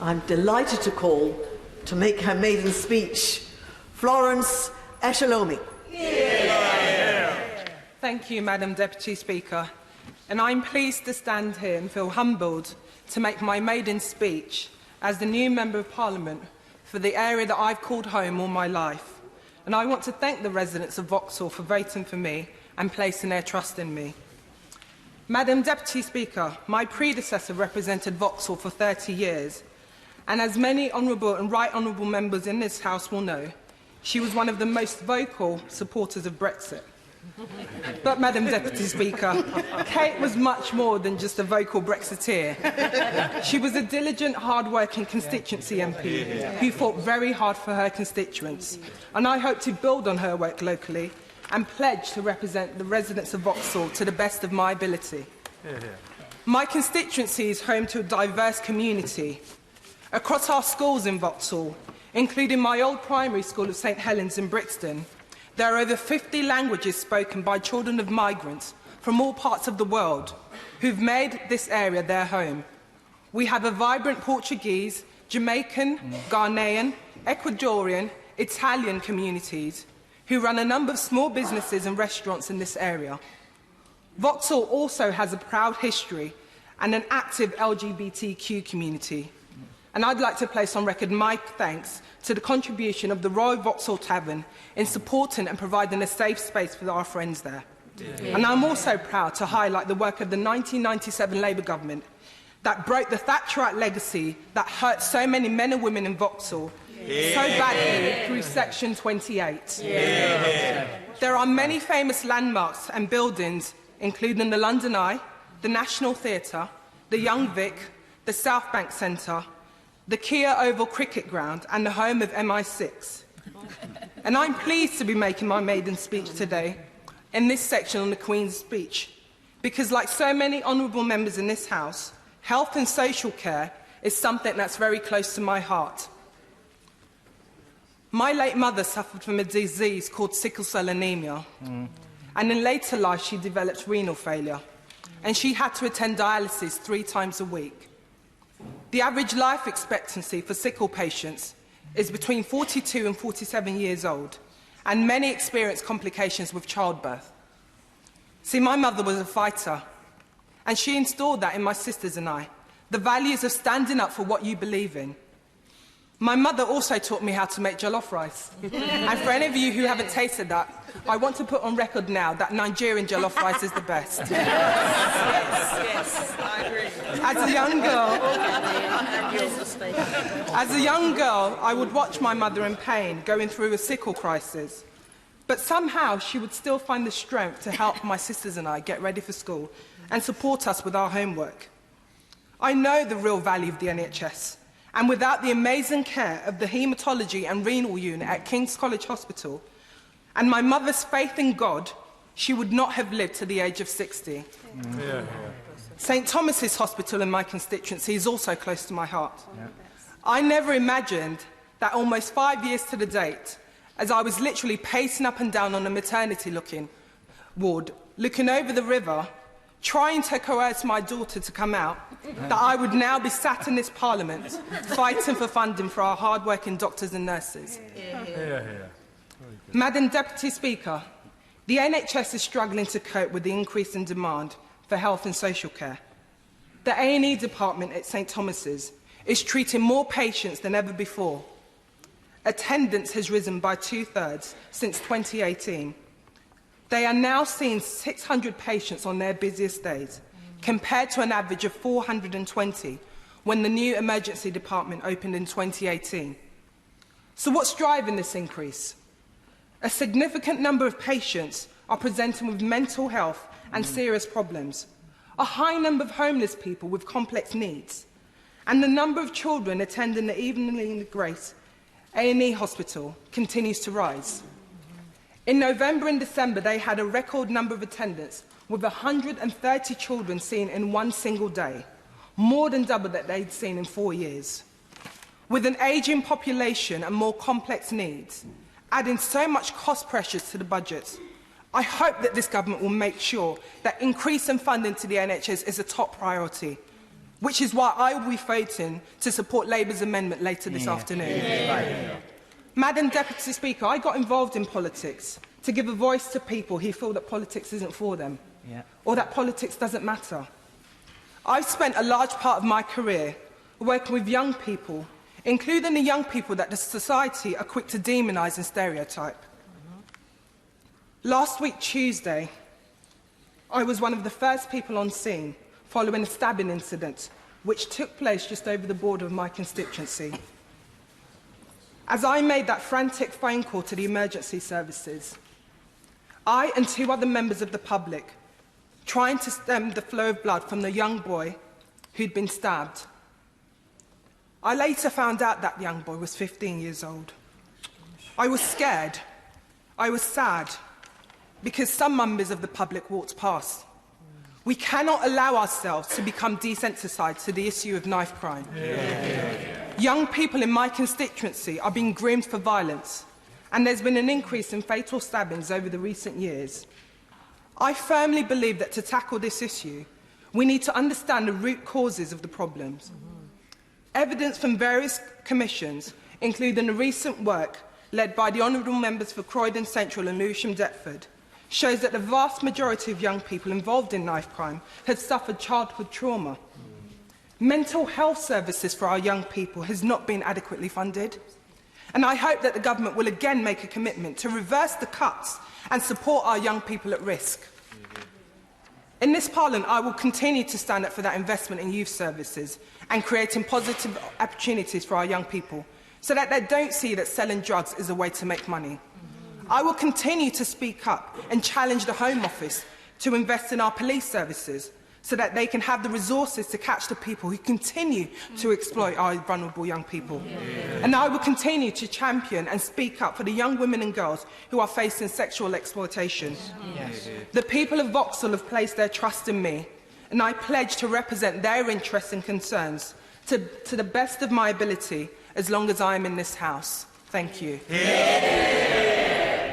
I'm delighted to call to make her maiden speech, Florence Eshalomi. Thank you, Madam Deputy Speaker. And I'm pleased to stand here and feel humbled to make my maiden speech as the new Member of Parliament for the area that I've called home all my life. And I want to thank the residents of Vauxhall for voting for me and placing their trust in me. Madam Deputy Speaker, my predecessor represented Vauxhall for 30 years, and as many honourable and right honourable members in this House will know, she was one of the most vocal supporters of Brexit. But, Madam Deputy Speaker, Kate was much more than just a vocal Brexiteer. She was a diligent, hard-working constituency MP who fought very hard for her constituents, and I hope to build on her work locally and pledge to represent the residents of Vauxhall to the best of my ability. My constituency is home to a diverse community. Across our schools in Vauxhall, including my old primary school of St Helens in Brixton, there are over 50 languages spoken by children of migrants from all parts of the world who've made this area their home. We have a vibrant Portuguese, Jamaican, Ghanaian, Ecuadorian, Italian communities who run a number of small businesses and restaurants in this area. Vauxhall also has a proud history and an active LGBTQ community. And I'd like to place on record my thanks to the contribution of the Royal Vauxhall Tavern in supporting and providing a safe space for our friends there. And I'm also proud to highlight the work of the 1997 Labour government that broke the Thatcherite legacy that hurt so many men and women in Vauxhall so badly through Section 28. There are many famous landmarks and buildings, including the London Eye, the National Theatre, the Young Vic, the South Bank Centre, the Kia Oval Cricket Ground and the home of MI6. And I'm pleased to be making my maiden speech today in this section on the Queen's speech, because like so many honourable members in this House, health and social care is something that's very close to my heart. My late mother suffered from a disease called sickle cell anemia, and in later life she developed renal failure, and she had to attend dialysis 3 times a week. The average life expectancy for sickle patients is between 42 and 47 years old, and many experience complications with childbirth. See, my mother was a fighter, and she installed that in my sisters and I, the values of standing up for what you believe in. My mother also taught me how to make jollof rice. And for any of you who haven't tasted that, I want to put on record now that Nigerian jollof rice is the best. Yes, I agree. As a young girl, I would watch my mother in pain going through a sickle crisis. But somehow she would still find the strength to help my sisters and I get ready for school and support us with our homework. I know the real value of the NHS. And without the amazing care of the haematology and renal unit at King's College Hospital, and my mother's faith in God, she would not have lived to the age of 60. St Thomas's Hospital in my constituency is also close to my heart. I never imagined that almost 5 years to the date, as I was literally pacing up and down on a maternity ward, looking over the river, trying to coerce my daughter to come out, that I would now be sat in this Parliament fighting for funding for our hard-working doctors and nurses. Madam Deputy Speaker, the NHS is struggling to cope with the increase in demand for health and social care. The A&E department at St Thomas's is treating more patients than ever before. Attendance has risen by 2/3 since 2018. They are now seeing 600 patients on their busiest days, compared to an average of 420 when the new emergency department opened in 2018. So what's driving this increase? A significant number of patients are presenting with mental health and serious problems, a high number of homeless people with complex needs, and the number of children attending the Evening Grace A&E hospital continues to rise. In November and December, they had a record number of attendants, with 130 children seen in one single day, more than double that they'd seen in 4 years. With an ageing population and more complex needs, adding so much cost pressures to the budgets, I hope that this government will make sure that increasing funding to the NHS is a top priority. which is why I will be voting to support Labour's amendment later this afternoon. Madam Deputy Speaker, I got involved in politics to give a voice to people who feel that politics isn't for them, or that politics doesn't matter. I've spent a large part of my career working with young people, including the young people that the society are quick to demonise and stereotype. Last week, Tuesday, I was one of the first people on scene following a stabbing incident which took place just over the border of my constituency. As I made that frantic phone call to the emergency services, I and 2 other members of the public trying to stem the flow of blood from the young boy who'd been stabbed. I later found out that young boy was 15 years old. I was scared. I was sad, because some members of the public walked past. We cannot allow ourselves to become desensitised to the issue of knife crime. Young people in my constituency are being groomed for violence, and there's been an increase in fatal stabbings over the recent years. I firmly believe that to tackle this issue, we need to understand the root causes of the problems. Evidence from various commissions, including the recent work led by the Honourable Members for Croydon Central and Lewisham Deptford, shows that the vast majority of young people involved in knife crime have suffered childhood trauma. Mental health services for our young people has not been adequately funded. And I hope that the government will again make a commitment to reverse the cuts and support our young people at risk. In this Parliament, I will continue to stand up for that investment in youth services and creating positive opportunities for our young people so that they don't see that selling drugs is a way to make money. I will continue to speak up and challenge the Home Office to invest in our police services so that they can have the resources to catch the people who continue to exploit our vulnerable young people. And I will continue to champion and speak up for the young women and girls who are facing sexual exploitation. The people of Vauxhall have placed their trust in me, and I pledge to represent their interests and concerns to the best of my ability as long as I am in this House. Thank you.